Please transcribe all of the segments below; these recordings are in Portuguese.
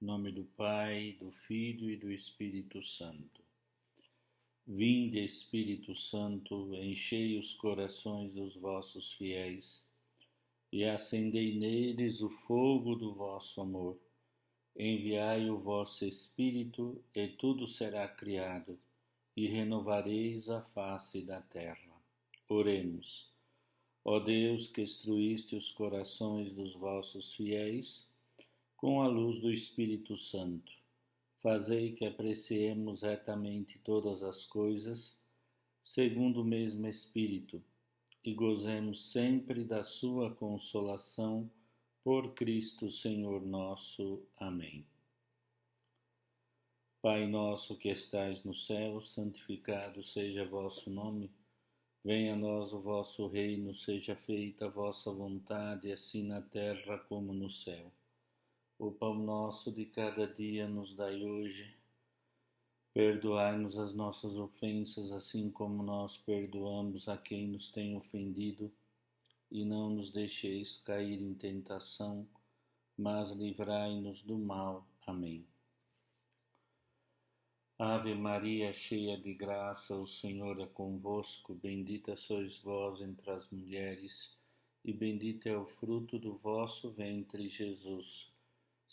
Em nome do Pai, do Filho e do Espírito Santo. Vinde, Espírito Santo, enchei os corações dos vossos fiéis e acendei neles o fogo do vosso amor. Enviai o vosso Espírito e tudo será criado e renovareis a face da terra. Oremos. Ó Deus, que instruíste os corações dos vossos fiéis com a luz do Espírito Santo, fazei que apreciemos retamente todas as coisas, segundo o mesmo Espírito, e gozemos sempre da sua consolação, por Cristo Senhor nosso. Amém. Pai nosso que estais no céu, santificado seja vosso nome. Venha a nós o vosso reino, seja feita a vossa vontade, assim na terra como no céu. O pão nosso de cada dia nos dai hoje. Perdoai-nos as nossas ofensas, assim como nós perdoamos a quem nos tem ofendido. E não nos deixeis cair em tentação, mas livrai-nos do mal. Amém. Ave Maria, cheia de graça, o Senhor é convosco. Bendita sois vós entre as mulheres, e bendito é o fruto do vosso ventre, Jesus.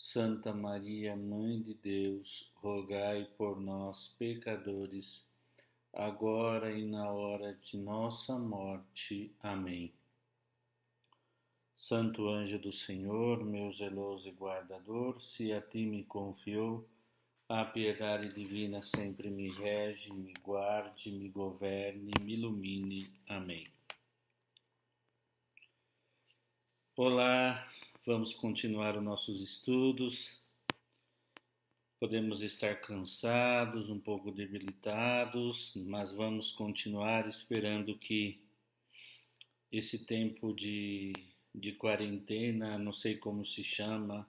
Santa Maria, Mãe de Deus, rogai por nós, pecadores, agora e na hora de nossa morte. Amém. Santo anjo do Senhor, meu zeloso e guardador, se a ti me confiou, a piedade divina sempre me rege, me guarde, me governe, me ilumine. Amém. Olá, vamos continuar os nossos estudos. Podemos estar cansados, um pouco debilitados, mas vamos continuar esperando que esse tempo de quarentena, não sei como se chama,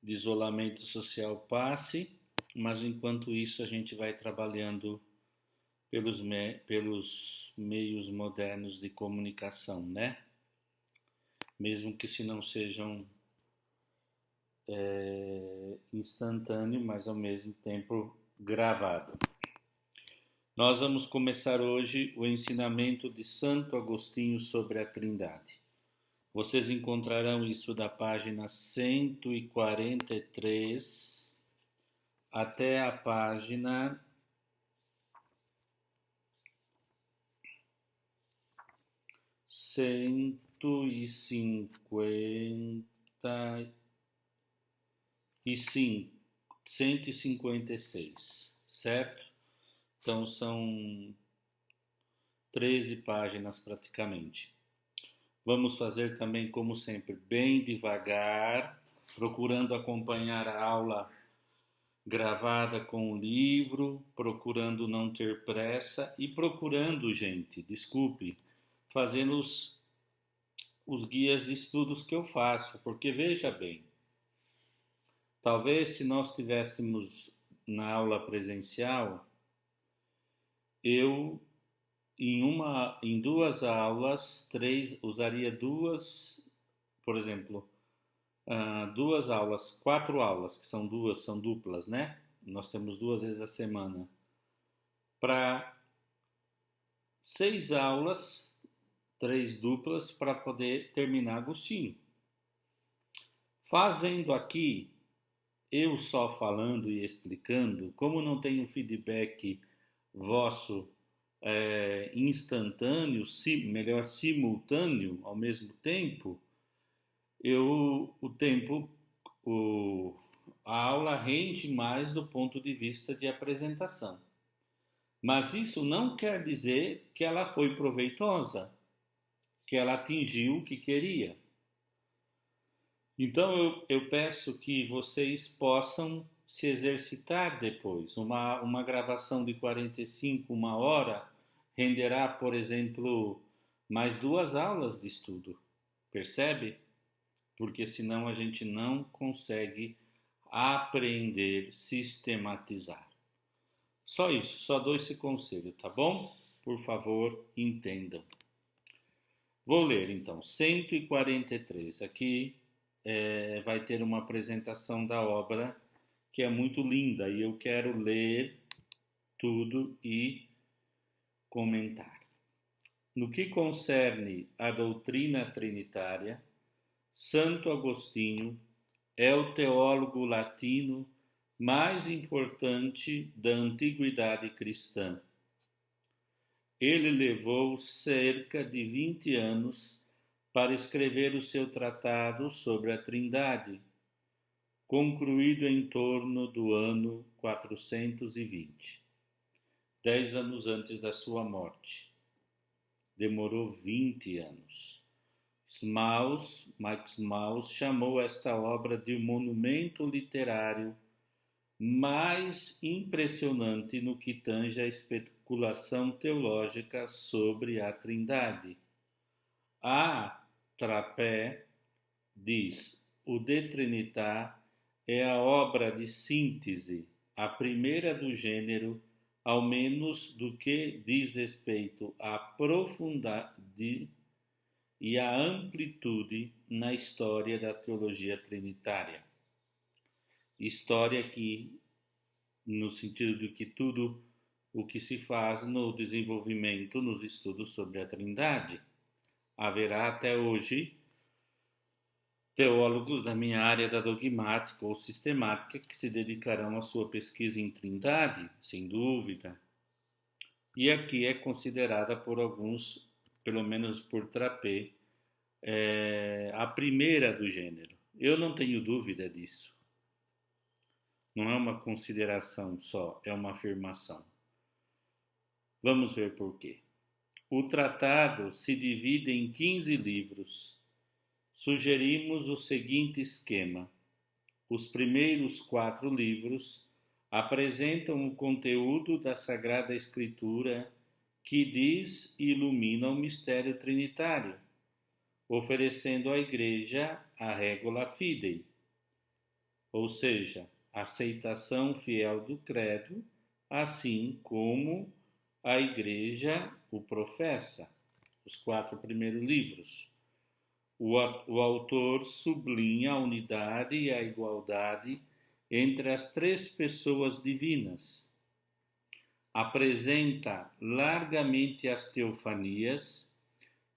de isolamento social passe, mas enquanto isso a gente vai trabalhando pelos meios modernos de comunicação, né? Mesmo que se não sejam instantâneo, mas ao mesmo tempo gravado. Nós vamos começar hoje o ensinamento de Santo Agostinho sobre a Trindade. Vocês encontrarão isso da página 143 até a página 156, certo? Então são 13 páginas praticamente. Vamos fazer também, como sempre, bem devagar, procurando acompanhar a aula gravada com o livro, procurando não ter pressa e procurando, fazendo os guias de estudos que eu faço, porque veja bem, talvez se nós estivéssemos na aula presencial, eu em duas aulas, usaria duas, por exemplo, duas aulas, 4 aulas, que são duplas, né? Nós temos 2 vezes a semana. Para 6 aulas, 3 duplas, para poder terminar Agostinho. Fazendo aqui, eu só falando e explicando, como não tenho feedback vosso instantâneo, simultâneo ao mesmo tempo, a aula rende mais do ponto de vista de apresentação. Mas isso não quer dizer que ela foi proveitosa, que ela atingiu o que queria. Então eu peço que vocês possam se exercitar depois. Uma gravação de 45, 1 hora, renderá, por exemplo, mais 2 aulas de estudo. Percebe? Porque senão a gente não consegue aprender, sistematizar. Só isso, só dou esse conselho, tá bom? Por favor, entendam. Vou ler então, 143. Aqui vai ter uma apresentação da obra que é muito linda e eu quero ler tudo e comentar. No que concerne à doutrina trinitária, Santo Agostinho é o teólogo latino mais importante da antiguidade cristã. Ele levou cerca de 20 anos para escrever o seu tratado sobre a Trindade, concluído em torno do ano 420, 10 anos antes da sua morte. Demorou 20 anos. Max Maus chamou esta obra de o monumento literário mais impressionante no que tange à especulação teológica sobre a Trindade. A Trapé diz: o De Trinitas é a obra de síntese, a primeira do gênero, ao menos do que diz respeito à profundidade e à amplitude na história da teologia trinitária. História que, no sentido de que tudo o que se faz no desenvolvimento, nos estudos sobre a Trindade. Haverá até hoje teólogos da minha área da dogmática ou sistemática que se dedicarão à sua pesquisa em Trindade, sem dúvida. E aqui é considerada por alguns, pelo menos por Trapé, a primeira do gênero. Eu não tenho dúvida disso. Não é uma consideração só, é uma afirmação. Vamos ver por quê. O tratado se divide em 15 livros. Sugerimos o seguinte esquema. Os primeiros 4 livros apresentam o conteúdo da Sagrada Escritura que diz e ilumina o mistério trinitário, oferecendo à Igreja a regula fidei, ou seja, a aceitação fiel do credo, assim como a Igreja o professa, os 4 primeiros livros. O autor sublinha a unidade e a igualdade entre as 3 pessoas divinas. Apresenta largamente as teofanias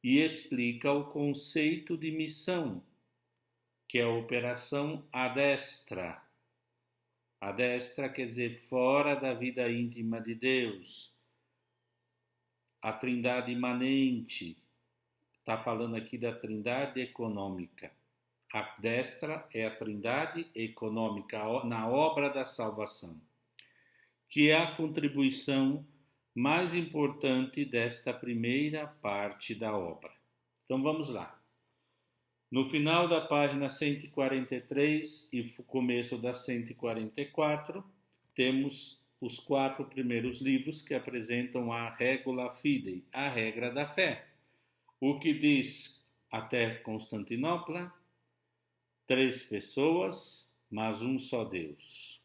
e explica o conceito de missão, que é a operação ad extra. Ad extra quer dizer fora da vida íntima de Deus. A Trindade imanente, está falando aqui da Trindade econômica. A destra é a Trindade econômica na obra da salvação, que é a contribuição mais importante desta primeira parte da obra. Então vamos lá. No final da página 143 e começo da 144, temos os 4 primeiros livros que apresentam a regula fidei, a regra da fé. O que diz até Constantinopla? 3 pessoas, mas um só Deus.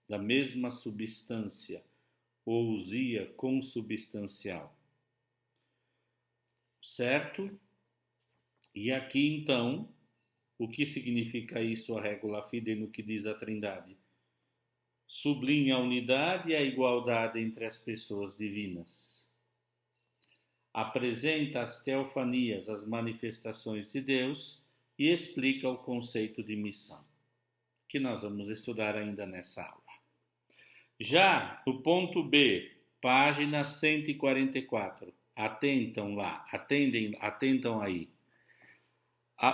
Da mesma substância, ousia consubstancial. Certo? E aqui então, o que significa isso, a regula fidei, no que diz a Trindade? Sublinha a unidade e a igualdade entre as pessoas divinas. Apresenta as teofanias, as manifestações de Deus, e explica o conceito de missão, que nós vamos estudar ainda nessa aula. Já no ponto B, página 144, atentam aí.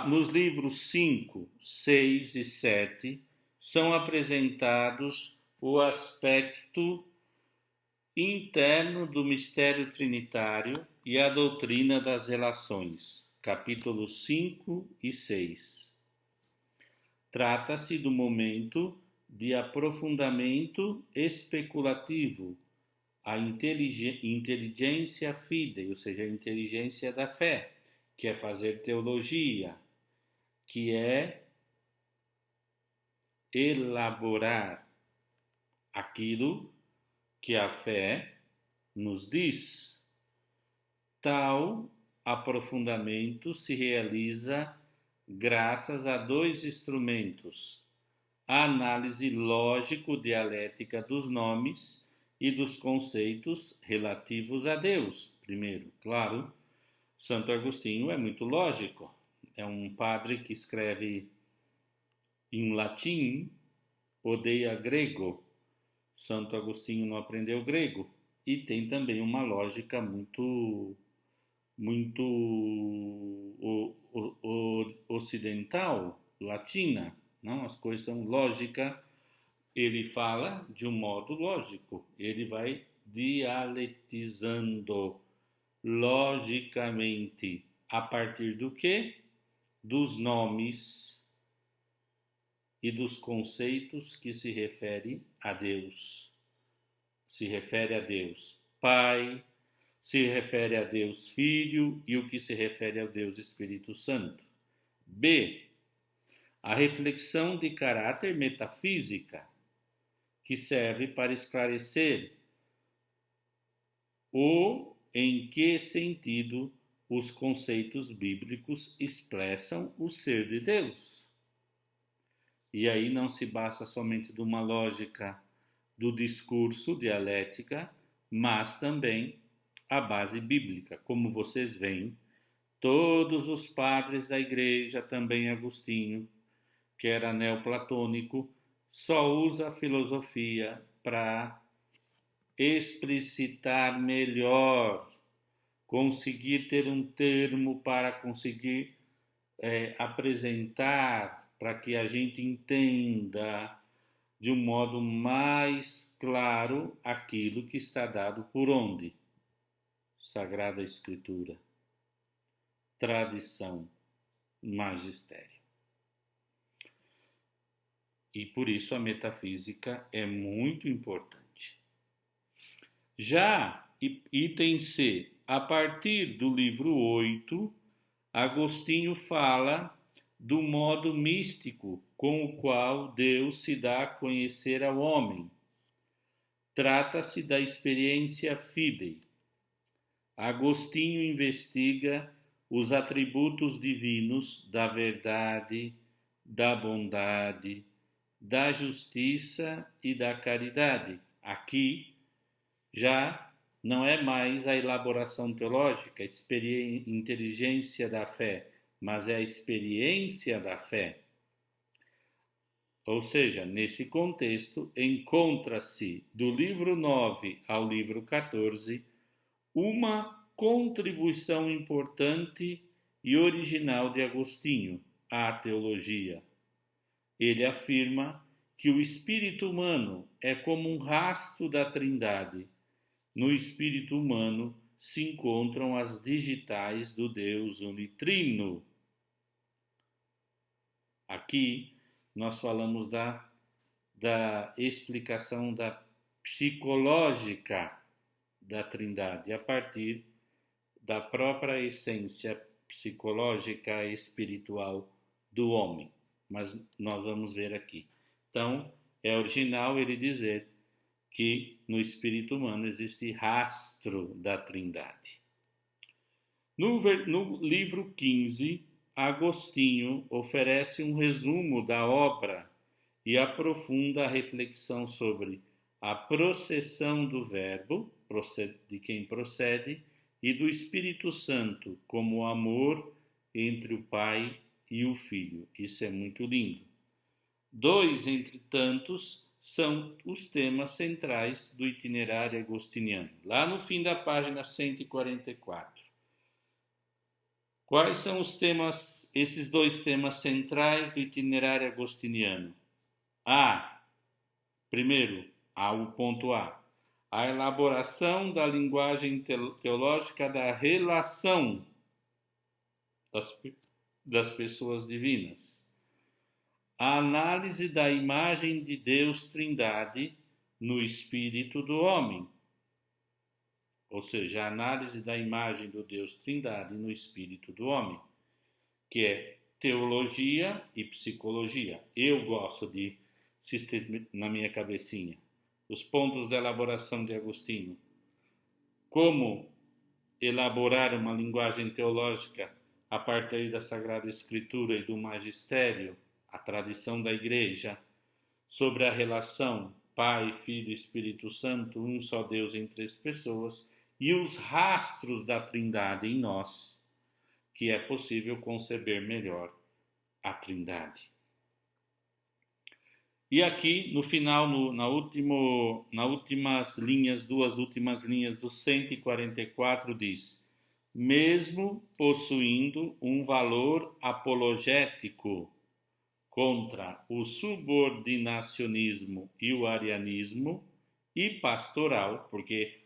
Nos livros 5, 6 e 7 são apresentados o aspecto interno do mistério trinitário e a doutrina das relações, capítulos 5 e 6. Trata-se do momento de aprofundamento especulativo, a inteligência fidei, ou seja, a inteligência da fé, que é fazer teologia, que é elaborar aquilo que a fé nos diz. Tal aprofundamento se realiza graças a 2 instrumentos: a análise lógico-dialética dos nomes e dos conceitos relativos a Deus. Primeiro, claro, Santo Agostinho é muito lógico. É um padre que escreve em latim, odeia grego. Santo Agostinho não aprendeu grego e tem também uma lógica muito ocidental, latina, não? As coisas são lógica. Ele fala de um modo lógico. Ele vai dialetizando logicamente a partir do quê? Dos nomes e dos conceitos que se refere a Deus. Se refere a Deus Pai, se refere a Deus Filho e o que se refere a Deus Espírito Santo. B. A reflexão de caráter metafísica, que serve para esclarecer o em que sentido os conceitos bíblicos expressam o ser de Deus. E aí não se basta somente de uma lógica do discurso, dialética, mas também a base bíblica. Como vocês veem, todos os padres da igreja, também Agostinho, que era neoplatônico, só usa a filosofia para explicitar melhor, conseguir ter um termo para conseguir apresentar, para que a gente entenda de um modo mais claro aquilo que está dado por onde? Sagrada Escritura, tradição, magistério. E por isso a metafísica é muito importante. Já item C, a partir do livro 8, Agostinho fala do modo místico com o qual Deus se dá a conhecer ao homem. Trata-se da experiência fidei. Agostinho investiga os atributos divinos da verdade, da bondade, da justiça e da caridade. Aqui já não é mais a elaboração teológica, inteligência da fé, mas é a experiência da fé. Ou seja, nesse contexto, encontra-se do livro 9 ao livro 14 uma contribuição importante e original de Agostinho à teologia. Ele afirma que o espírito humano é como um rastro da Trindade. No espírito humano se encontram as digitais do Deus unitrino. Aqui nós falamos da explicação psicológica da Trindade, a partir da própria essência psicológica e espiritual do homem. Mas nós vamos ver aqui. Então, é original ele dizer que no espírito humano existe rastro da Trindade. No livro 15, Agostinho oferece um resumo da obra e aprofunda a reflexão sobre a processão do Verbo, de quem procede, e do Espírito Santo como o amor entre o Pai e o Filho. Isso é muito lindo. Dois, entre tantos, são os temas centrais do itinerário agostiniano. Lá no fim da página 144. Quais são os temas, esses dois temas centrais do itinerário agostiniano? Primeiro, o ponto A. A elaboração da linguagem teológica da relação das pessoas divinas. A análise da imagem de Deus Trindade no espírito do homem. Ou seja, a análise da imagem do Deus Trindade no espírito do homem, que é teologia e psicologia. Eu gosto de na minha cabecinha os pontos de elaboração de Agostinho. Como elaborar uma linguagem teológica a partir da Sagrada Escritura e do magistério, a tradição da igreja, sobre a relação Pai, Filho e Espírito Santo, um só Deus em três pessoas, e os rastros da Trindade em nós, que é possível conceber melhor a Trindade. E aqui, no final, nas últimas linhas, duas últimas linhas do 144, diz: mesmo possuindo um valor apologético contra o subordinacionismo e o arianismo, e pastoral, porque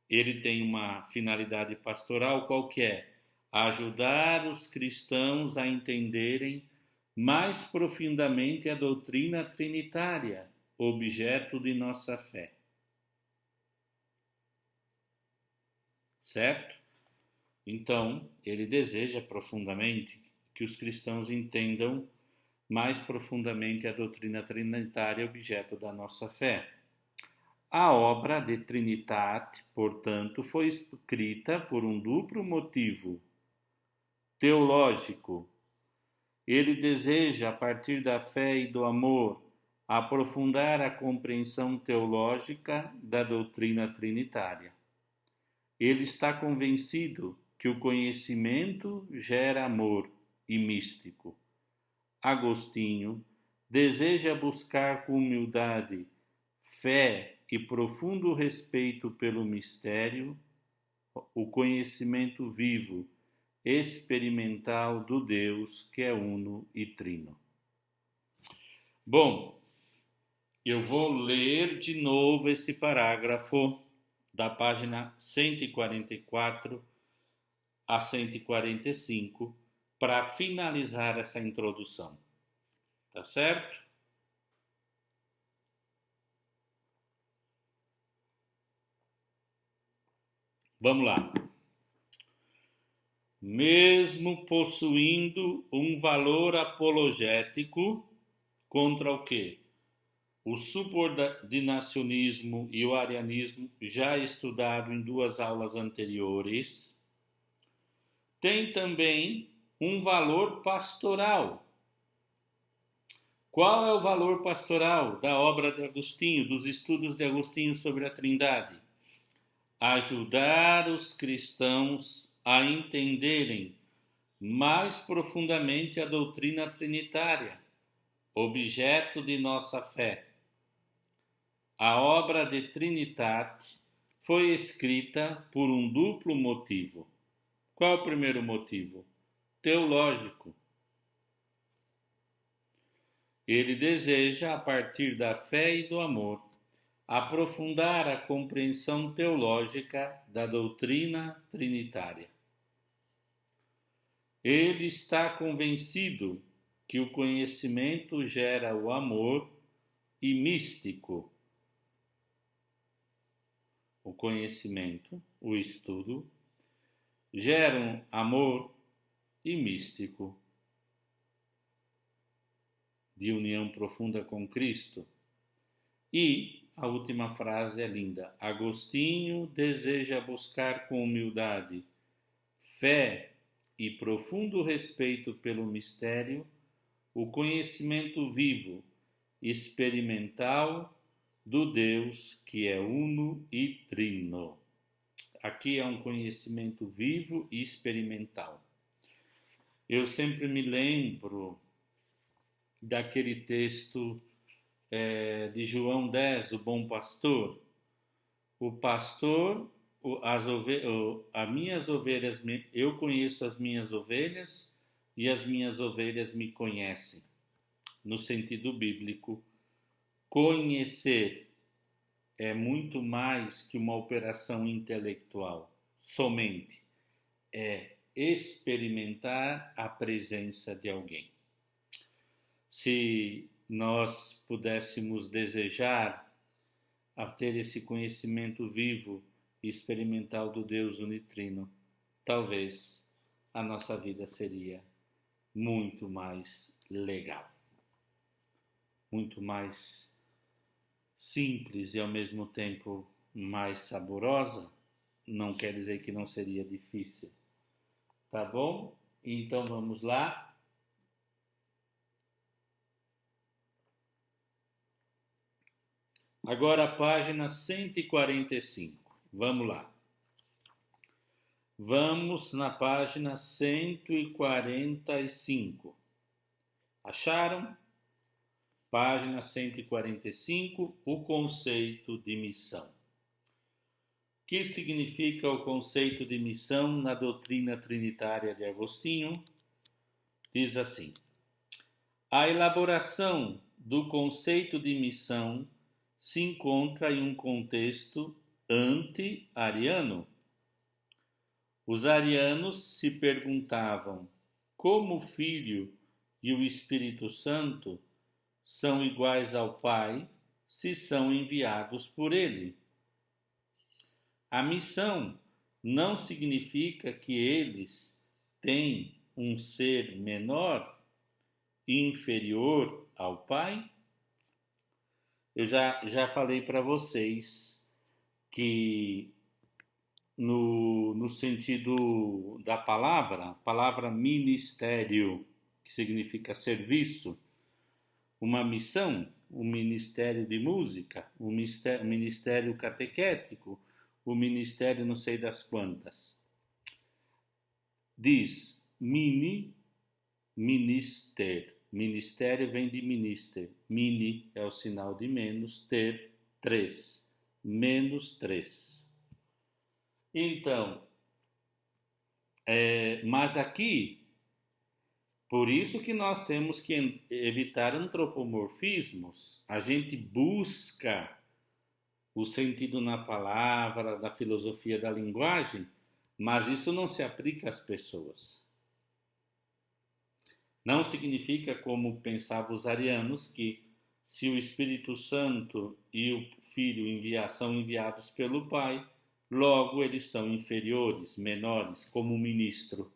ele tem uma finalidade pastoral, qual que é? Ajudar os cristãos a entenderem mais profundamente a doutrina trinitária, objeto de nossa fé. Certo? Então, ele deseja profundamente que os cristãos entendam mais profundamente a doutrina trinitária, objeto da nossa fé. A obra de Trinitate, portanto, foi escrita por um duplo motivo teológico. Ele deseja, a partir da fé e do amor, aprofundar a compreensão teológica da doutrina trinitária. Ele está convencido que o conhecimento gera amor e místico. Agostinho deseja buscar com humildade, fé e profundo respeito pelo mistério, o conhecimento vivo, experimental do Deus que é uno e trino. Bom, eu vou ler de novo esse parágrafo da página 144 a 145 para finalizar essa introdução. Tá certo? Vamos lá. Mesmo possuindo um valor apologético contra o quê? O subordinacionismo e o arianismo, já estudado em duas aulas anteriores, tem também um valor pastoral. Qual é o valor pastoral da obra de Agostinho, dos estudos de Agostinho sobre a Trindade? Ajudar os cristãos a entenderem mais profundamente a doutrina trinitária, objeto de nossa fé. A obra de Trinitate foi escrita por um duplo motivo. Qual é o primeiro motivo? Teológico. Ele deseja, a partir da fé e do amor, aprofundar a compreensão teológica da doutrina trinitária. Ele está convencido que o conhecimento gera o amor e místico. O conhecimento, o estudo, geram amor e místico de união profunda com Cristo. E a última frase é linda. Agostinho deseja buscar com humildade, fé e profundo respeito pelo mistério, o conhecimento vivo, experimental do Deus que é uno e trino. Aqui é um conhecimento vivo e experimental. Eu sempre me lembro daquele texto de João 10, o bom pastor. O pastor, as minhas ovelhas, eu conheço as minhas ovelhas e as minhas ovelhas me conhecem. No sentido bíblico, conhecer é muito mais que uma operação intelectual, somente é experimentar a presença de alguém. Se nós pudéssemos desejar a ter esse conhecimento vivo e experimental do Deus unitrino, talvez a nossa vida seria muito mais legal, muito mais simples e ao mesmo tempo mais saborosa. Não quer dizer que não seria difícil, tá bom? Então vamos lá. Agora a página 145. Vamos lá. Vamos na página 145. Acharam? Página 145, o conceito de missão. O que significa o conceito de missão na doutrina trinitária de Agostinho? Diz assim: a elaboração do conceito de missão se encontra em um contexto anti-ariano. Os arianos se perguntavam como o Filho e o Espírito Santo são iguais ao Pai se são enviados por ele. A missão não significa que eles têm um ser menor, inferior ao Pai? Eu já falei para vocês que no sentido da palavra, a palavra ministério, que significa serviço, uma missão, um ministério de música, um ministério catequético, o ministério não sei das quantas. Diz ministério. Ministério vem de minister. Mini é o sinal de menos, ter, 3. Menos 3. Então, mas aqui, por isso que nós temos que evitar antropomorfismos. A gente busca o sentido na palavra, da filosofia da linguagem, mas isso não se aplica às pessoas. Não significa, como pensavam os arianos, que se o Espírito Santo e o Filho são enviados pelo Pai, logo eles são inferiores, menores, como o ministro,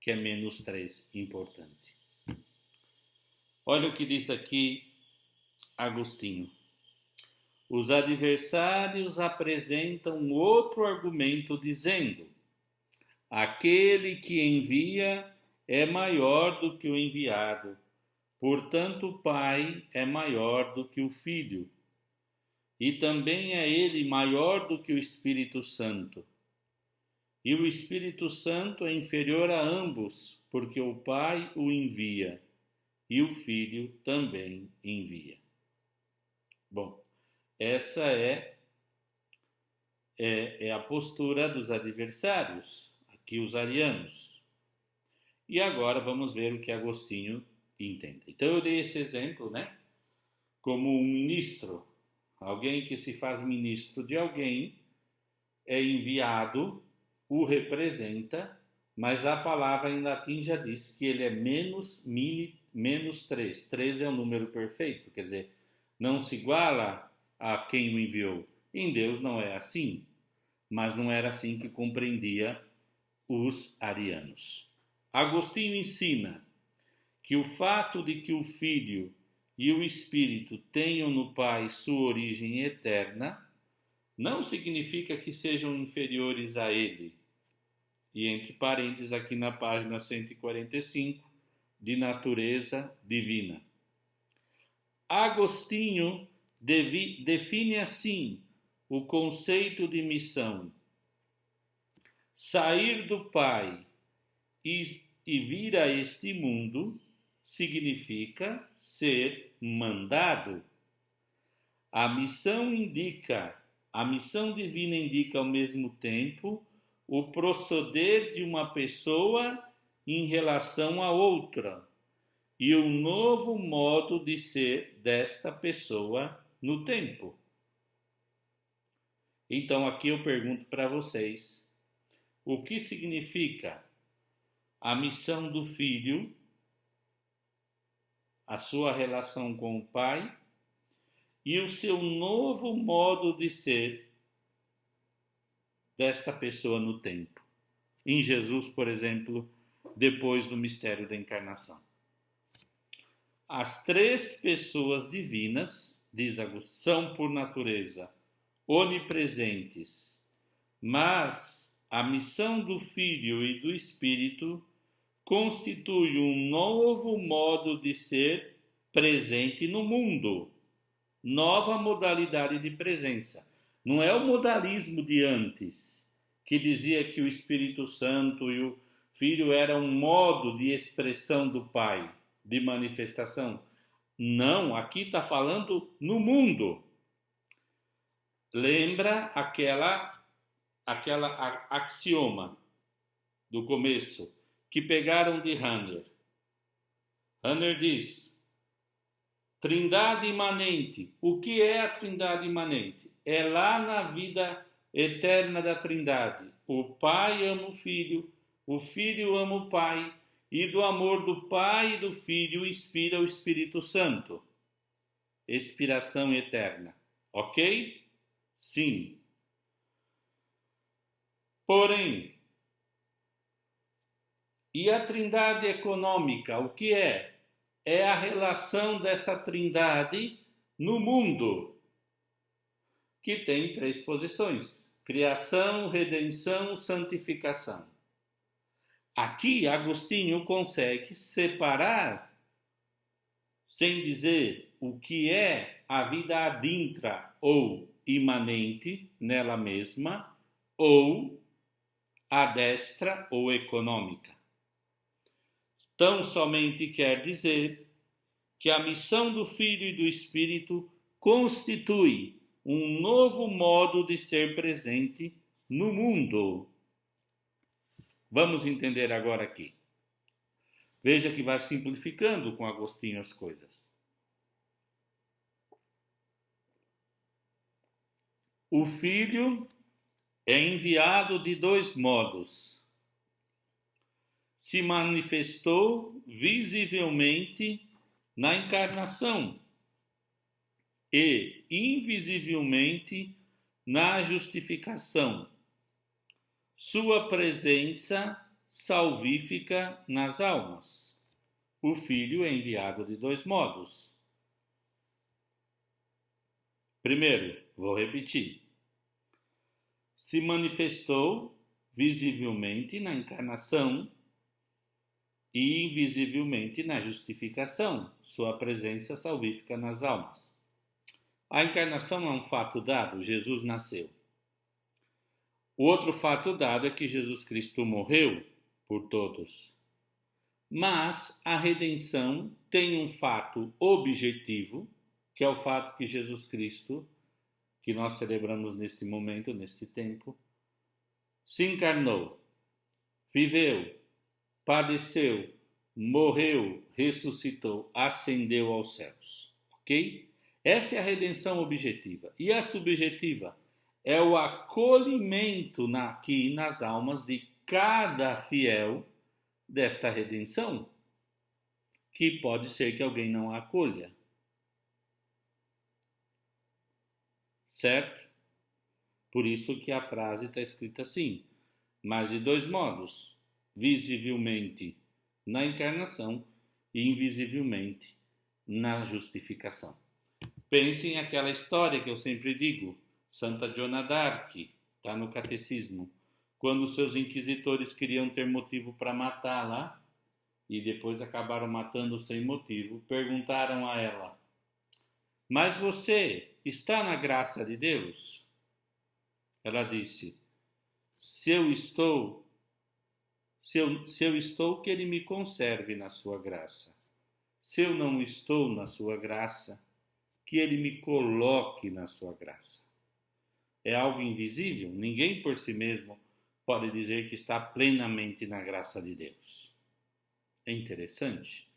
que é menos 3, importante. Olha o que diz aqui Agostinho. Os adversários apresentam outro argumento dizendo: aquele que envia é maior do que o enviado, portanto o Pai é maior do que o Filho, e também é ele maior do que o Espírito Santo. E o Espírito Santo é inferior a ambos, porque o Pai o envia, e o Filho também envia. Bom, essa é a postura dos adversários, aqui os arianos. E agora vamos ver o que Agostinho entende. Então eu dei esse exemplo, como um ministro, alguém que se faz ministro de alguém, é enviado, o representa, mas a palavra em latim já diz que ele é menos 3. 3 é um número perfeito, quer dizer, não se iguala a quem o enviou. Em Deus não é assim, mas não era assim que compreendia os arianos. Agostinho ensina que o fato de que o Filho e o Espírito tenham no Pai sua origem eterna não significa que sejam inferiores a ele. E entre parênteses aqui na página 145, de natureza divina. Agostinho define assim o conceito de missão: sair do Pai e vir a este mundo significa ser mandado. A missão divina indica ao mesmo tempo o proceder de uma pessoa em relação a outra e o novo modo de ser desta pessoa no tempo. Então aqui eu pergunto para vocês, o que significa a missão do Filho, a sua relação com o Pai e o seu novo modo de ser desta pessoa no tempo? Em Jesus, por exemplo, depois do mistério da encarnação. As 3 pessoas divinas, diz Agostinho, são por natureza onipresentes, mas a missão do Filho e do Espírito constitui um novo modo de ser presente no mundo. nova modalidade de presença. Não é o modalismo de antes, que dizia que o Espírito Santo e o Filho eram um modo de expressão do Pai, de manifestação. Não, aqui está falando no mundo. Lembra aquela axioma do começo que pegaram de Rahner. Rahner diz: Trindade imanente. O que é a Trindade imanente? É lá na vida eterna da Trindade. O Pai ama o Filho ama o Pai, e do amor do Pai e do Filho inspira o Espírito Santo. Expiração eterna. Ok? Sim. Porém, e a Trindade econômica, o que é? É a relação dessa Trindade no mundo, que tem 3 posições: criação, redenção, santificação. Aqui Agostinho consegue separar, sem dizer o que é a vida adintra ou imanente nela mesma, ou a destra ou econômica. Tão somente quer dizer que a missão do Filho e do Espírito constitui um novo modo de ser presente no mundo. Vamos entender agora aqui. Veja que vai simplificando com Agostinho as coisas. O Filho é enviado de 2 modos. Se manifestou visivelmente na encarnação e invisivelmente na justificação. Sua presença salvífica nas almas. O Filho é enviado de 2 modos. Primeiro, vou repetir. Se manifestou visivelmente na encarnação e invisivelmente na justificação, sua presença salvífica nas almas. A encarnação é um fato dado, Jesus nasceu. O outro fato dado é que Jesus Cristo morreu por todos. Mas a redenção tem um fato objetivo, que é o fato que Jesus Cristo, que nós celebramos neste momento, neste tempo, se encarnou, viveu, padeceu, morreu, ressuscitou, ascendeu aos céus. Ok? Essa é a redenção objetiva. E a subjetiva é o acolhimento aqui nas almas de cada fiel desta redenção, que pode ser que alguém não a acolha. Certo? Por isso que a frase está escrita assim, mas de 2 modos, visivelmente na encarnação e invisivelmente na justificação. Pensem naquela história que eu sempre digo, Santa Joana d'Arc, está no Catecismo, quando seus inquisitores queriam ter motivo para matá-la e depois acabaram matando sem motivo, perguntaram a ela: mas você está na graça de Deus? Ela disse: se eu estou, que Ele me conserve na sua graça. Se eu não estou na sua graça, que Ele me coloque na sua graça. É algo invisível, ninguém por si mesmo pode dizer que está plenamente na graça de Deus. É interessante,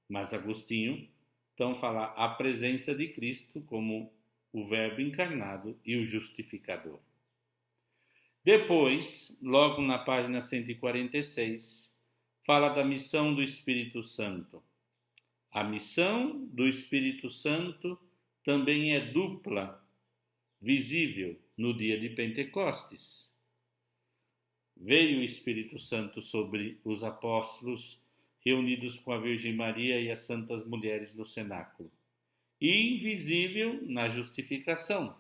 mas Agostinho então fala a presença de Cristo como o Verbo encarnado e o justificador. Depois, logo na página 146, fala da missão do Espírito Santo. A missão do Espírito Santo também é dupla, visível no dia de Pentecostes. Veio o Espírito Santo sobre os apóstolos reunidos com a Virgem Maria e as santas mulheres no cenáculo, e invisível na justificação.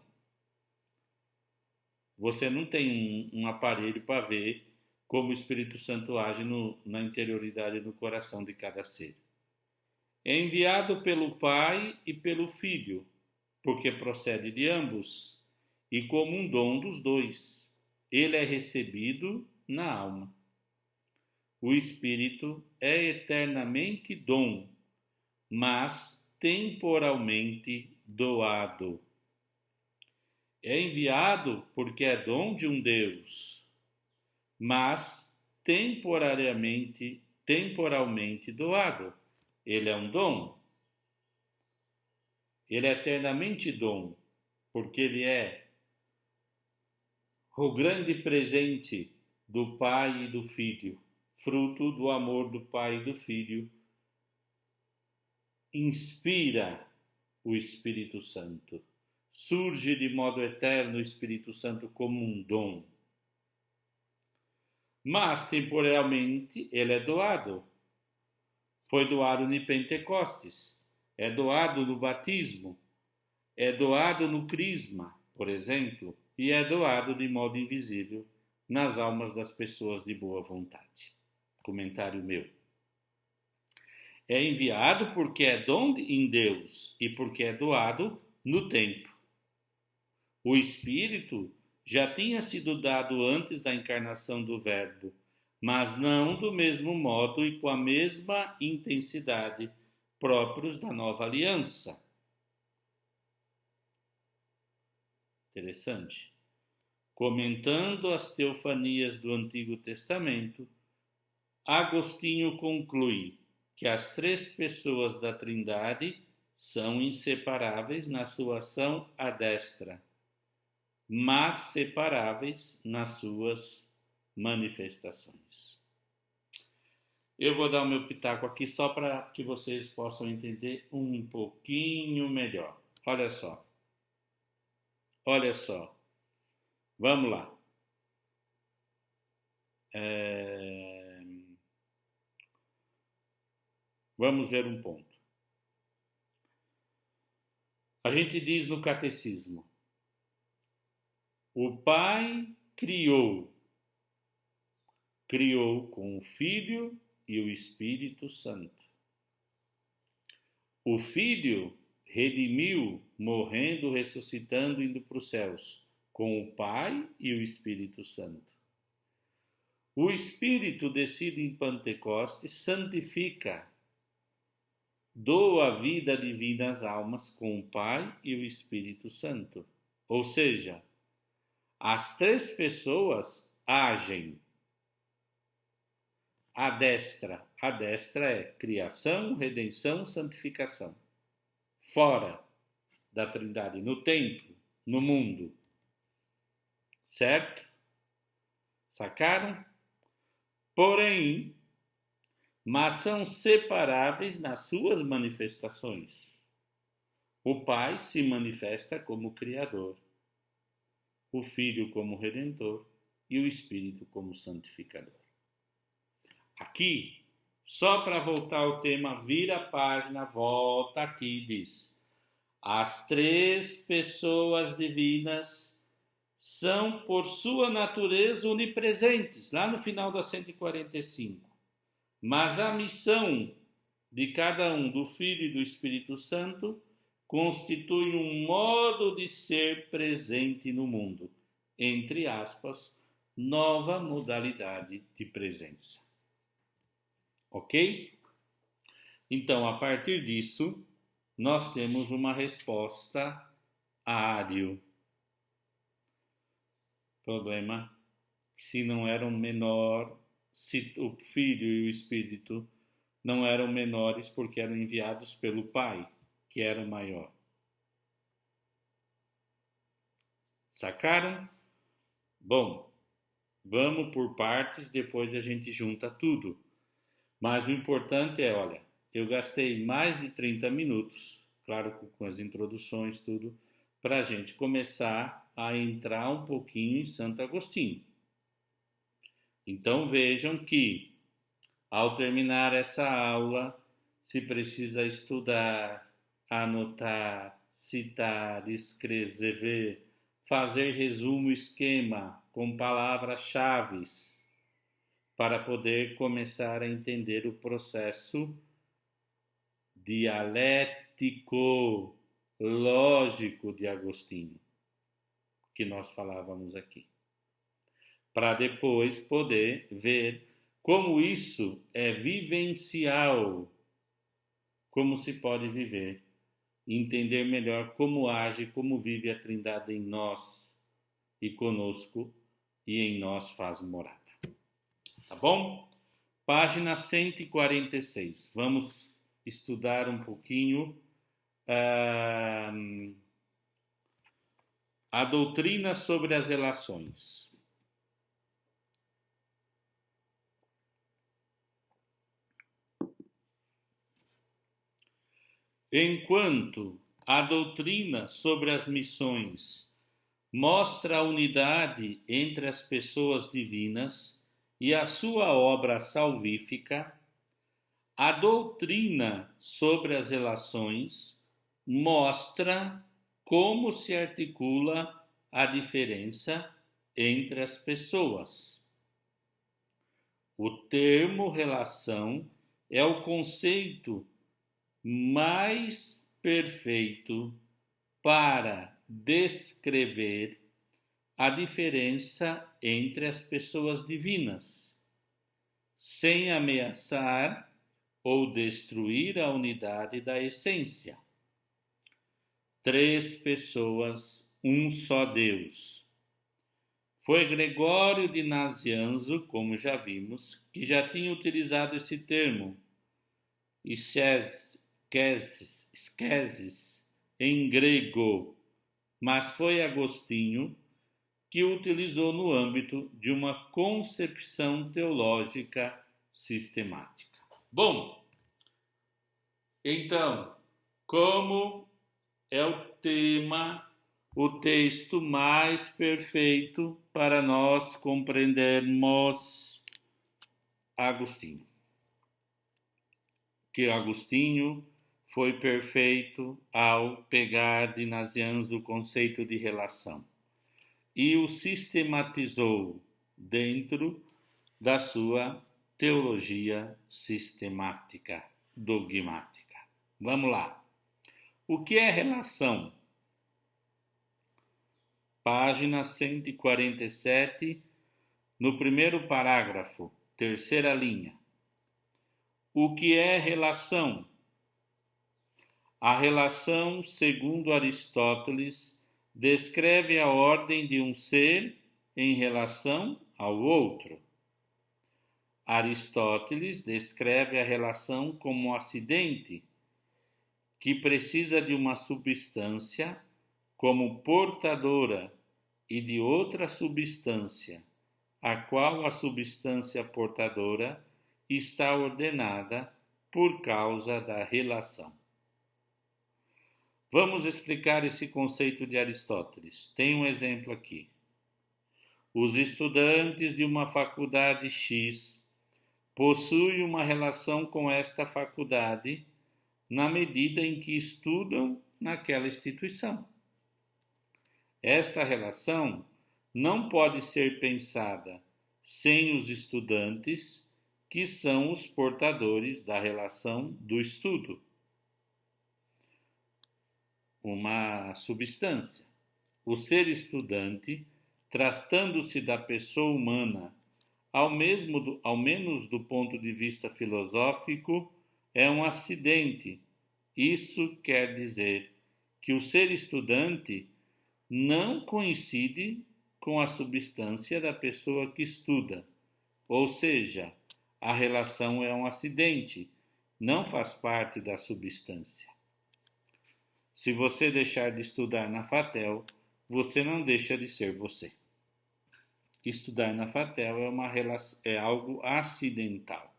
Você não tem um aparelho para ver como o Espírito Santo age na interioridade do coração de cada ser. É enviado pelo Pai e pelo Filho, porque procede de ambos, e como um dom dos dois. Ele é recebido na alma. O espírito é eternamente dom, mas temporalmente doado. É enviado porque é dom de um Deus, mas temporalmente doado. Ele é um dom. Ele é eternamente dom, porque ele é o grande presente do Pai e do Filho, fruto do amor do Pai e do Filho, inspira o Espírito Santo. Surge de modo eterno o Espírito Santo como um dom. Mas temporalmente ele é doado. Foi doado no Pentecostes, é doado no batismo, é doado no crisma, por exemplo, e é doado de modo invisível nas almas das pessoas de boa vontade. Comentário meu. É enviado porque é dom em Deus e porque é doado no tempo. O Espírito já tinha sido dado antes da encarnação do Verbo, mas não do mesmo modo e com a mesma intensidade próprios da nova aliança. Interessante. Comentando as teofanias do Antigo Testamento, Agostinho conclui que as três pessoas da Trindade são inseparáveis na sua ação à destra, mas separáveis nas suas manifestações. Eu vou dar o meu pitaco aqui só para que vocês possam entender um pouquinho melhor. Olha só. Vamos lá. Vamos ver um ponto. A gente diz no catecismo: o Pai criou com o Filho e o Espírito Santo. O Filho redimiu, morrendo, ressuscitando, indo para os céus, com o Pai e o Espírito Santo. O Espírito descido em Pentecostes santifica, doa a vida divina às almas com o Pai e o Espírito Santo. Ou seja, as três pessoas agem à destra. A destra é criação, redenção, santificação. Fora da Trindade, no templo, no mundo. Certo? Sacaram? Porém, mas são separáveis nas suas manifestações. O Pai se manifesta como Criador, o Filho como Redentor e o Espírito como Santificador. Aqui, só para voltar ao tema, vira a página, volta aqui e diz: as três pessoas divinas são, por sua natureza, onipresentes, lá no final da 145. Mas a missão de cada um, do Filho e do Espírito Santo, constitui um modo de ser presente no mundo. Entre aspas, nova modalidade de presença. Ok? Então, a partir disso, nós temos uma resposta ário. Problema: se não eram menor, se o Filho e o Espírito não eram menores porque eram enviados pelo Pai, que era o maior. Sacaram? Bom, vamos por partes, depois a gente junta tudo. Mas o importante é, olha, eu gastei mais de 30 minutos, claro, com as introduções, tudo, para a gente começar a entrar um pouquinho em Santo Agostinho. Então vejam que, ao terminar essa aula, se precisa estudar, anotar, citar, escrever, fazer resumo, esquema com palavras-chave para poder começar a entender o processo dialético lógico de Agostinho, que nós falávamos aqui, para depois poder ver como isso é vivencial, como se pode viver, entender melhor como age, como vive a Trindade em nós e conosco e em nós faz morada. Tá bom? Página 146. Vamos estudar um pouquinho a doutrina sobre as relações. Enquanto a doutrina sobre as missões mostra a unidade entre as pessoas divinas e a sua obra salvífica, a doutrina sobre as relações mostra como se articula a diferença entre as pessoas. O termo relação é o conceito mais perfeito para descrever a diferença entre as pessoas divinas, sem ameaçar ou destruir a unidade da essência. 3 pessoas, um só Deus. Foi Gregório de Nazianzo, como já vimos, que já tinha utilizado esse termo, esqueses, em grego, mas foi Agostinho que o utilizou no âmbito de uma concepção teológica sistemática. Bom, então, como é o tema, o texto mais perfeito para nós compreendermos Agostinho? Que Agostinho foi perfeito ao pegar de Nazianzo o conceito de relação e o sistematizou dentro da sua teologia sistemática, dogmática. Vamos lá. O que é relação? Página 147, no primeiro parágrafo, terceira linha. O que é relação? A relação, segundo Aristóteles, descreve a ordem de um ser em relação ao outro. Aristóteles descreve a relação como um acidente que precisa de uma substância como portadora e de outra substância, a qual a substância portadora está ordenada por causa da relação. Vamos explicar esse conceito de Aristóteles. Tem um exemplo aqui. Os estudantes de uma faculdade X possuem uma relação com esta faculdade na medida em que estudam naquela instituição. Esta relação não pode ser pensada sem os estudantes, que são os portadores da relação do estudo. Uma substância. O ser estudante, tratando-se da pessoa humana, ao menos do ponto de vista filosófico, é um acidente. Isso quer dizer que o ser estudante não coincide com a substância da pessoa que estuda, ou seja, a relação é um acidente, não faz parte da substância. Se você deixar de estudar na FATEL, você não deixa de ser você. Estudar na FATEL é algo acidental,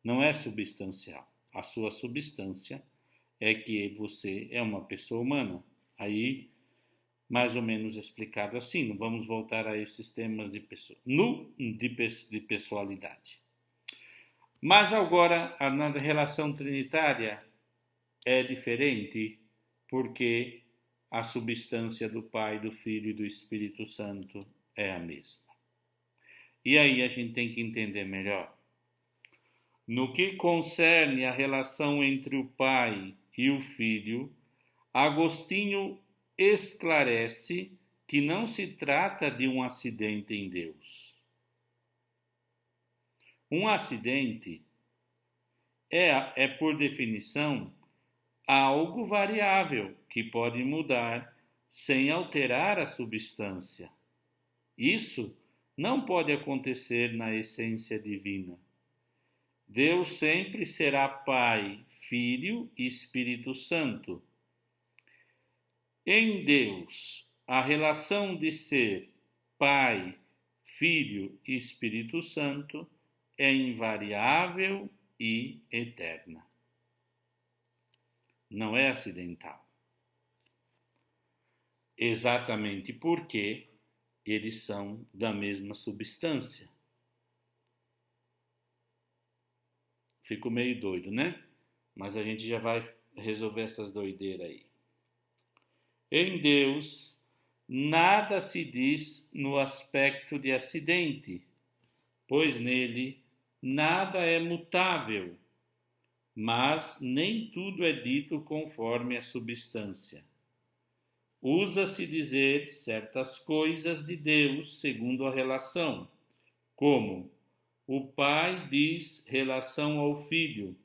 não é substancial. A sua substância é que você é uma pessoa humana. Aí, mais ou menos explicado assim, não vamos voltar a esses temas de pessoalidade. Mas agora, na relação trinitária é diferente, porque a substância do Pai, do Filho e do Espírito Santo é a mesma. E aí a gente tem que entender melhor. No que concerne a relação entre o Pai e o Filho, Agostinho esclarece que não se trata de um acidente em Deus. Um acidente é por definição, algo variável que pode mudar sem alterar a substância. Isso não pode acontecer na essência divina. Deus sempre será Pai, Filho e Espírito Santo. Em Deus, a relação de ser Pai, Filho e Espírito Santo é invariável e eterna. Não é acidental. Exatamente porque eles são da mesma substância. Fico meio doido, né? Mas a gente já vai resolver essas doideiras aí. Em Deus, nada se diz no aspecto de acidente, pois nele nada é mutável, mas nem tudo é dito conforme a substância. Usa-se dizer certas coisas de Deus segundo a relação, como o Pai diz relação ao Filho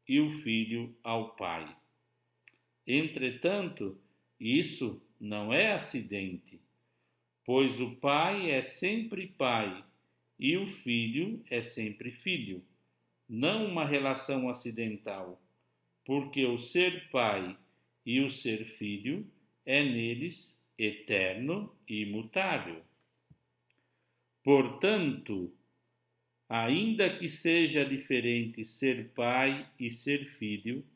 e o Filho ao Pai. Entretanto, isso não é acidente, pois o Pai é sempre Pai e o Filho é sempre Filho, não uma relação acidental, porque o ser Pai e o ser Filho é neles eterno e imutável. Portanto, ainda que seja diferente ser pai e ser filho,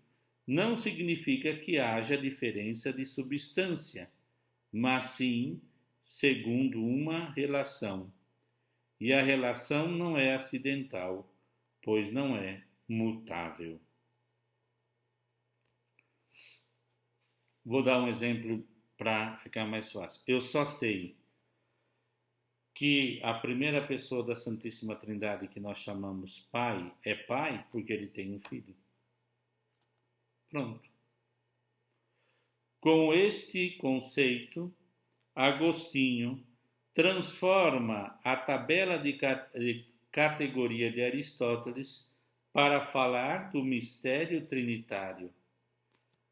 não significa que haja diferença de substância, mas sim segundo uma relação. E a relação não é acidental, pois não é mutável. Vou dar um exemplo para ficar mais fácil. Eu só sei que a primeira pessoa da Santíssima Trindade que nós chamamos Pai é Pai porque ele tem um filho. Pronto. Com este conceito, Agostinho transforma a tabela de categoria de Aristóteles para falar do mistério trinitário.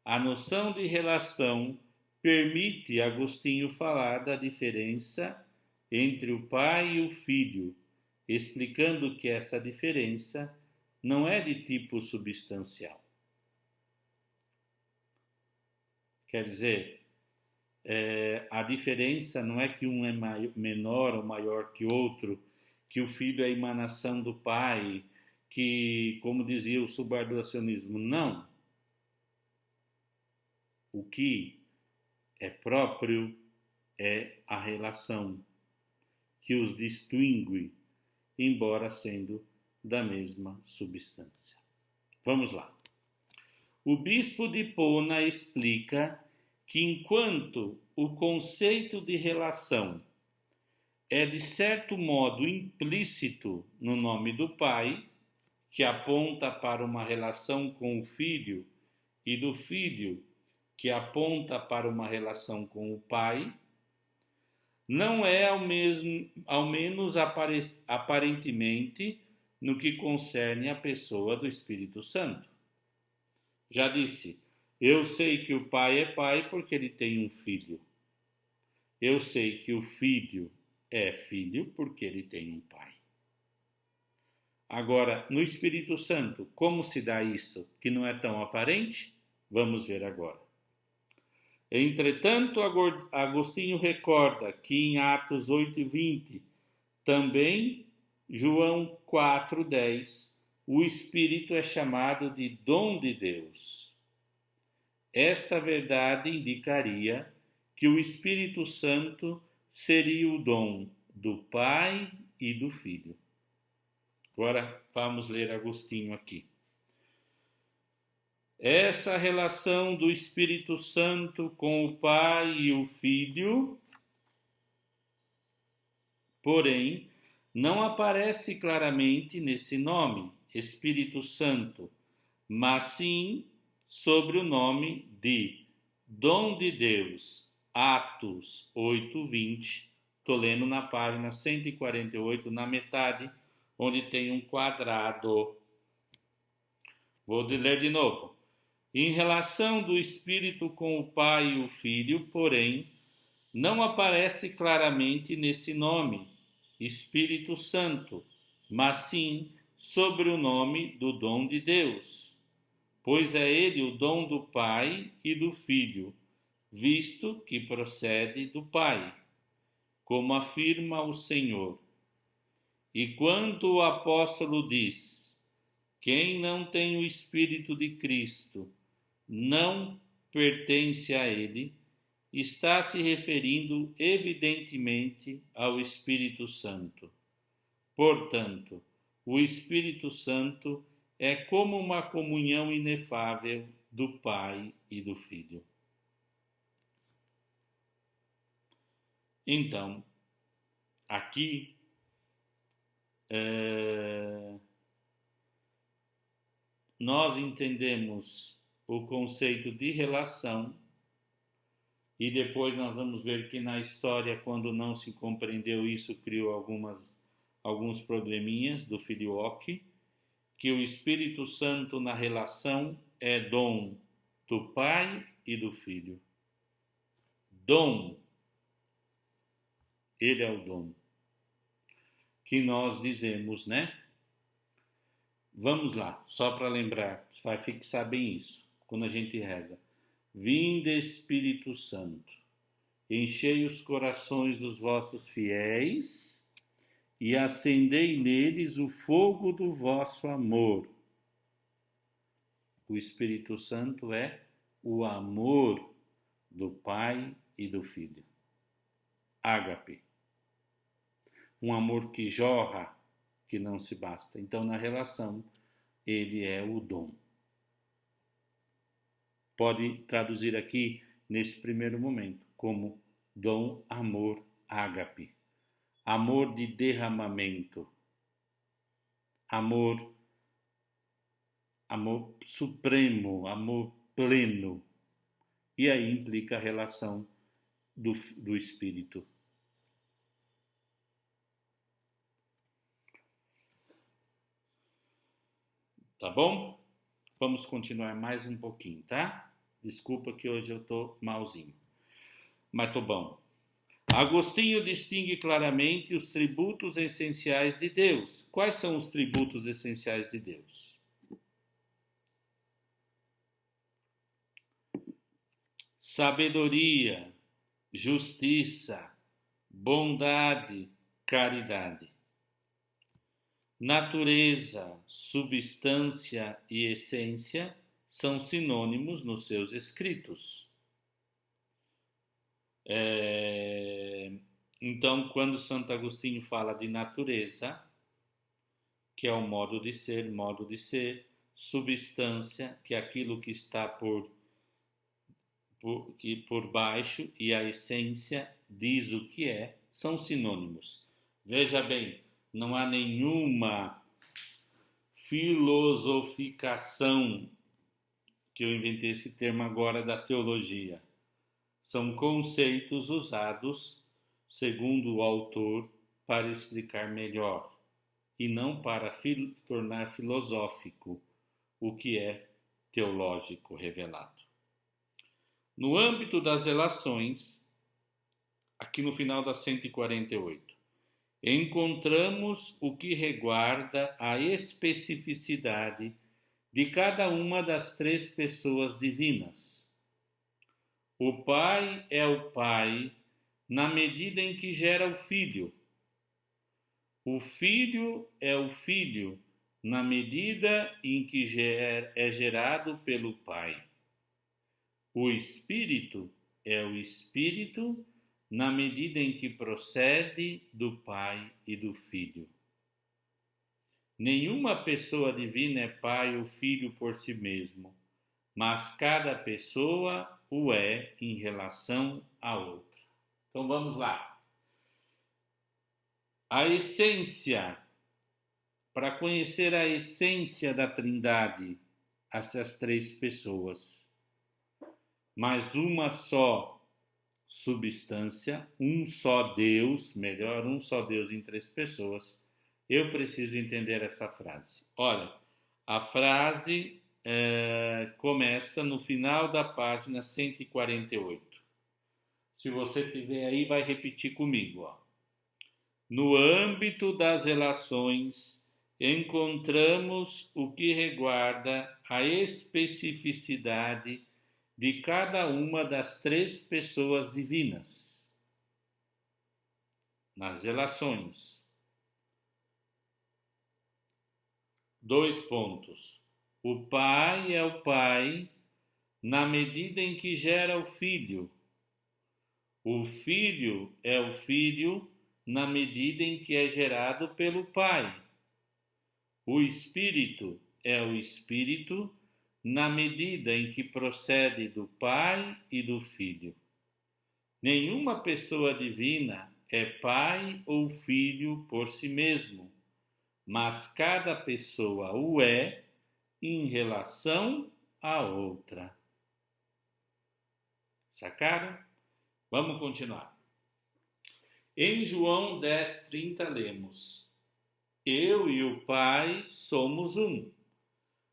A noção de relação permite Agostinho falar da diferença entre o Pai e o Filho, explicando que essa diferença não é de tipo substancial. Quer dizer, a diferença não é que um é menor ou maior que outro, que o Filho é a emanação do Pai, que, como dizia o subardoacionismo, não. O que é próprio é a relação que os distingue, embora sendo da mesma substância. Vamos lá. O bispo de Hipona explica que enquanto o conceito de relação é de certo modo implícito no nome do Pai, que aponta para uma relação com o Filho, e do Filho, que aponta para uma relação com o Pai, não é ao menos aparentemente no que concerne a pessoa do Espírito Santo. Já disse, eu sei que o Pai é Pai porque ele tem um filho. Eu sei que o Filho é Filho porque ele tem um Pai. Agora, no Espírito Santo, como se dá isso que não é tão aparente? Vamos ver agora. Entretanto, Agostinho recorda que em Atos 8:20, também João 4:10, o Espírito é chamado de dom de Deus. Esta verdade indicaria que o Espírito Santo seria o dom do Pai e do Filho. Agora vamos ler Agostinho aqui. Essa relação do Espírito Santo com o Pai e o Filho, porém, não aparece claramente nesse nome, Espírito Santo, mas sim sobre o nome de Dom de Deus, Atos 8:20. Estou lendo na página 148, na metade, onde tem um quadrado. Vou ler de novo. Em relação do Espírito com o Pai e o Filho, porém, não aparece claramente nesse nome, Espírito Santo, mas sim sobre o nome do dom de Deus, pois é ele o dom do Pai e do Filho, visto que procede do Pai, como afirma o Senhor. E quando o apóstolo diz: quem não tem o Espírito de Cristo não pertence a ele, está se referindo evidentemente ao Espírito Santo. Portanto, o Espírito Santo é como uma comunhão inefável do Pai e do Filho. Então, aqui nós entendemos o conceito de relação e depois nós vamos ver que na história, quando não se compreendeu isso, criou alguns probleminhas do filioque, que o Espírito Santo na relação é dom do Pai e do Filho. Dom, ele é o dom que nós dizemos, né? Vamos lá, só para lembrar, vai fixar bem isso, quando a gente reza. Vinde Espírito Santo, enchei os corações dos vossos fiéis e acendei neles o fogo do vosso amor. O Espírito Santo é o amor do Pai e do Filho. Ágape. Um amor que jorra, que não se basta. Então, na relação, ele é o dom. Pode traduzir aqui, nesse primeiro momento, como dom, amor, ágape. Amor de derramamento. Amor supremo, amor pleno. E aí implica a relação do Espírito. Tá bom? Vamos continuar mais um pouquinho, tá? Desculpa que hoje eu tô malzinho. Mas tô bom. Agostinho distingue claramente os tributos essenciais de Deus. Quais são os tributos essenciais de Deus? Sabedoria, justiça, bondade, caridade. Natureza, substância e essência são sinônimos nos seus escritos. Então, quando Santo Agostinho fala de natureza, que é o modo de ser, substância, que é aquilo que está por baixo, e a essência diz o que é, são sinônimos. Veja bem, não há nenhuma filosoficação, que eu inventei esse termo agora, da teologia. São conceitos usados, segundo o autor, para explicar melhor, e não para tornar filosófico o que é teológico revelado. No âmbito das relações, aqui no final da 148, encontramos o que reguarda a especificidade de cada uma das três pessoas divinas. O Pai é o Pai na medida em que gera o Filho. O Filho é o Filho na medida em que é gerado pelo Pai. O Espírito é o Espírito na medida em que procede do Pai e do Filho. Nenhuma pessoa divina é Pai ou Filho por si mesmo, mas cada pessoa o é em relação à outra. Então vamos lá. A essência, para conhecer a essência da Trindade, essas três pessoas, mas uma só substância, um só Deus, melhor, um só Deus em três pessoas, eu preciso entender essa frase. Olha, a frase começa no final da página 148. Se você tiver aí, vai repetir comigo. Ó. No âmbito das relações, encontramos o que reguarda a especificidade de cada uma das três pessoas divinas. Nas relações. 2 pontos. O Pai é o Pai na medida em que gera o Filho. O Filho é o Filho na medida em que é gerado pelo Pai. O Espírito é o Espírito na medida em que procede do Pai e do Filho. Nenhuma pessoa divina é pai ou filho por si mesmo, mas cada pessoa o é em relação à outra. Sacaram? Vamos continuar. Em João 10:30 lemos: Eu e o Pai somos um.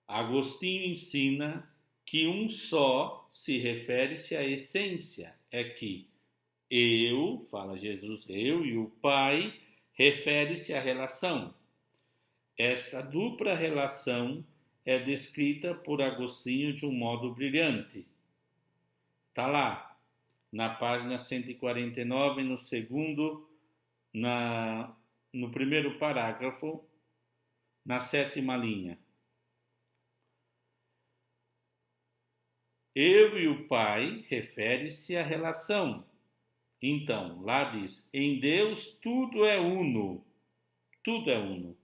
Agostinho ensina que um só se refere-se à essência, é que eu, fala Jesus, eu e o Pai, refere-se à relação. Esta dupla relação é descrita por Agostinho de um modo brilhante. Está lá, na página 149, no primeiro parágrafo, na 7ª linha. Eu e o Pai refere-se à relação. Então, lá diz, em Deus tudo é uno. Tudo é uno.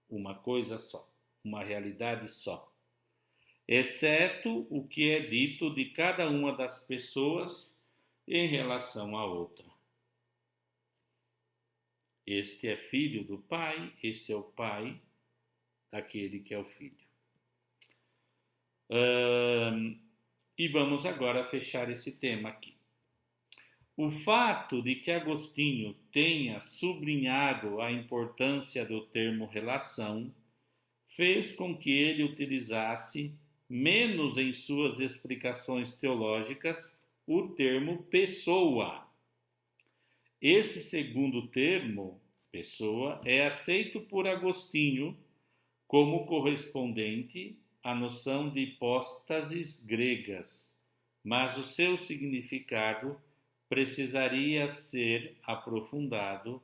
Uma coisa só, uma realidade só. Exceto o que é dito de cada uma das pessoas em relação à outra. Este é filho do Pai, esse é o Pai daquele que é o Filho. E vamos agora fechar esse tema aqui. O fato de que Agostinho tenha sublinhado a importância do termo relação fez com que ele utilizasse, menos em suas explicações teológicas, o termo pessoa. Esse segundo termo, pessoa, é aceito por Agostinho como correspondente à noção de hipóstases gregas, mas o seu significado precisaria ser aprofundado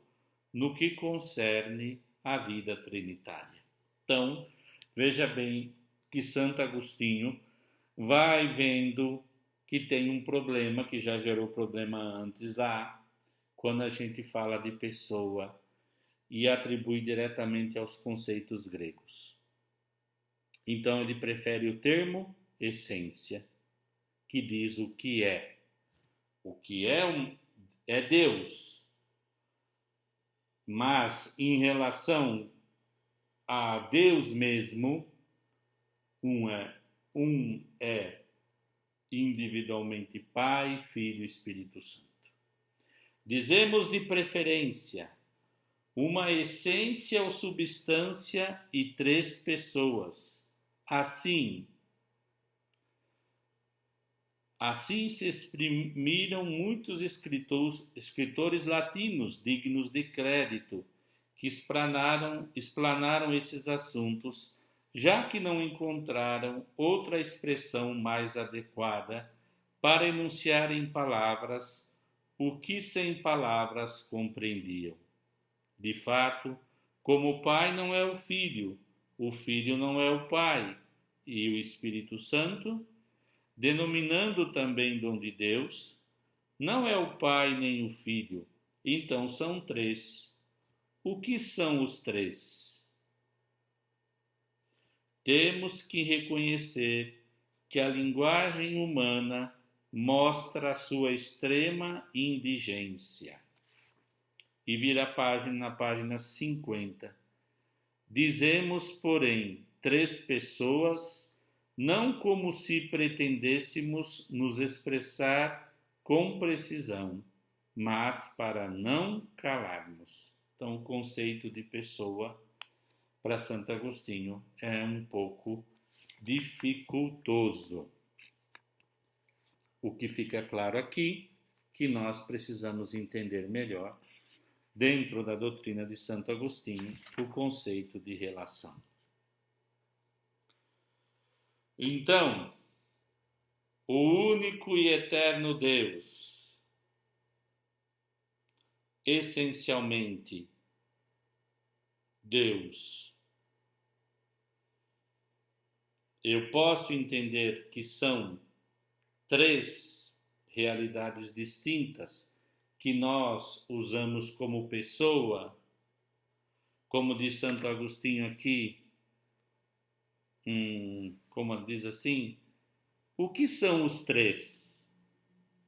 no que concerne à vida trinitária. Então, veja bem que Santo Agostinho vai vendo que tem um problema, que já gerou problema antes lá, quando a gente fala de pessoa e atribui diretamente aos conceitos gregos. Então, ele prefere o termo essência, que diz o que é. O que é Deus, mas em relação a Deus mesmo, um é individualmente Pai, Filho e Espírito Santo. Dizemos de preferência uma essência ou substância e três pessoas. Assim se exprimiram muitos escritores latinos dignos de crédito, que explanaram esses assuntos, já que não encontraram outra expressão mais adequada para enunciar em palavras o que sem palavras compreendiam. De fato, como o Pai não é o Filho não é o Pai, e o Espírito Santo, denominando também dom de Deus, não é o Pai nem o Filho, então são três. O que são os três? Temos que reconhecer que a linguagem humana mostra a sua extrema indigência. E vira a página na página 50. Dizemos, porém, três pessoas não como se pretendêssemos nos expressar com precisão, mas para não calarmos. Então, o conceito de pessoa para Santo Agostinho é um pouco dificultoso. O que fica claro aqui, que nós precisamos entender melhor, dentro da doutrina de Santo Agostinho, o conceito de relação. Então, o único e eterno Deus, essencialmente Deus, eu posso entender que são três realidades distintas que nós usamos como pessoa, como diz Santo Agostinho aqui, como diz assim, o que são os três?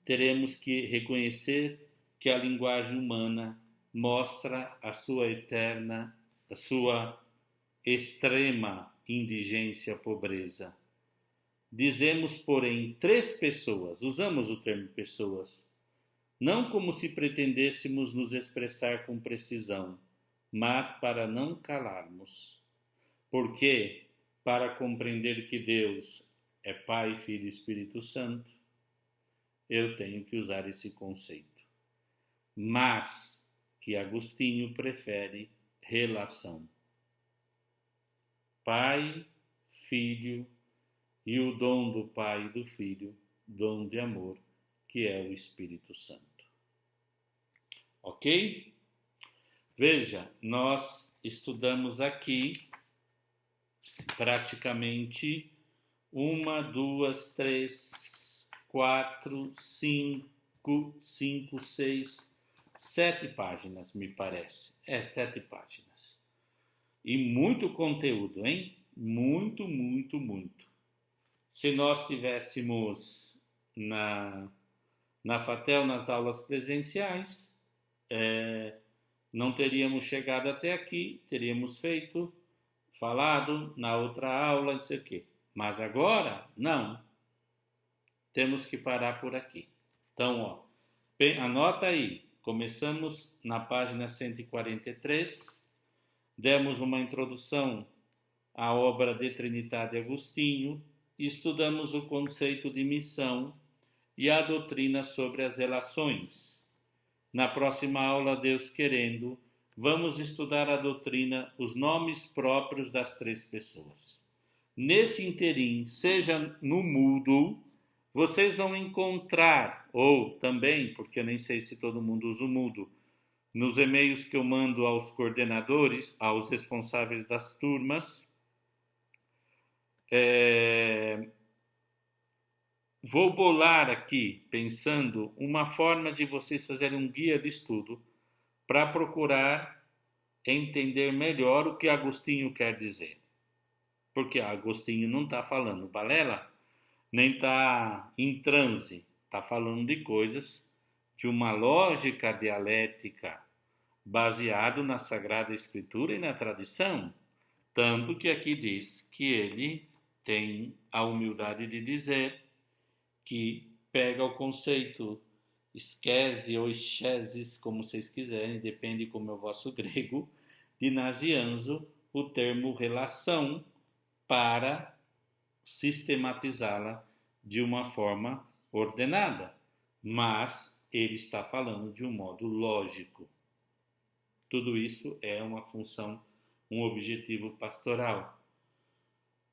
Teremos que reconhecer que a linguagem humana mostra a sua extrema indigência, pobreza. Dizemos, porém, três pessoas, usamos o termo pessoas, não como se pretendêssemos nos expressar com precisão, mas para não calarmos. Porque, para compreender que Deus é Pai, Filho e Espírito Santo, eu tenho que usar esse conceito. Mas que Agostinho prefere relação. Pai, Filho e o dom do Pai e do Filho, dom de amor, que é o Espírito Santo. Ok? Veja, nós estudamos aqui praticamente 1, 2, 3, 4, 5, 6, 7 páginas, me parece. 7 páginas. E muito conteúdo, hein? Muito. Se nós tivéssemos na FATEL, nas aulas presenciais, não teríamos chegado até aqui, teríamos falado na outra aula, não sei o quê. Mas agora, não. Temos que parar por aqui. Então, anota aí. Começamos na página 143, demos uma introdução à obra de Trindade Agostinho, estudamos o conceito de missão e a doutrina sobre as relações. Na próxima aula, Deus querendo, vamos estudar a doutrina, os nomes próprios das três pessoas. Nesse interim, seja no Moodle, vocês vão encontrar, ou também, porque eu nem sei se todo mundo usa o Moodle, nos e-mails que eu mando aos coordenadores, aos responsáveis das turmas, vou bolar aqui, pensando, uma forma de vocês fazerem um guia de estudo para procurar entender melhor o que Agostinho quer dizer. Porque Agostinho não está falando balela, nem está em transe, está falando de coisas de uma lógica dialética baseado na Sagrada Escritura e na tradição. Tanto que aqui diz que ele tem a humildade de dizer que pega o conceito esquese ou esqueses, como vocês quiserem, depende como é o vosso grego, de Nazianzo, o termo relação, para sistematizá-la de uma forma ordenada. Mas ele está falando de um modo lógico. Tudo isso é uma função, um objetivo pastoral,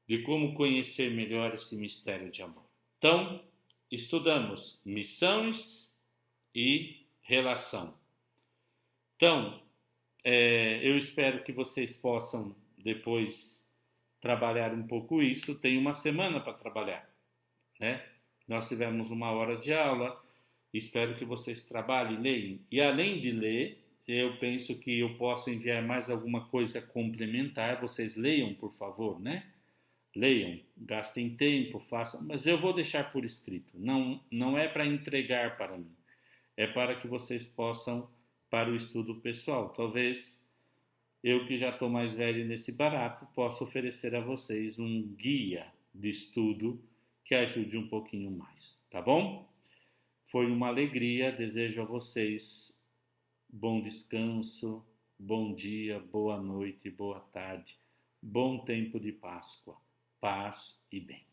de como conhecer melhor esse mistério de amor. Então, estudamos missões e relação. Então, eu espero que vocês possam depois trabalhar um pouco isso. Tem uma semana para trabalhar, né? Nós tivemos 1 hora de aula, espero que vocês trabalhem, leiam. E além de ler, eu penso que eu posso enviar mais alguma coisa complementar. Vocês leiam, por favor, né? Leiam, gastem tempo, façam, mas eu vou deixar por escrito. Não é para entregar para mim, é para que vocês possam, para o estudo pessoal. Talvez eu, que já estou mais velho nesse barato, possa oferecer a vocês um guia de estudo que ajude um pouquinho mais, tá bom? Foi uma alegria, desejo a vocês bom descanso, bom dia, boa noite, boa tarde, bom tempo de Páscoa, paz e bem.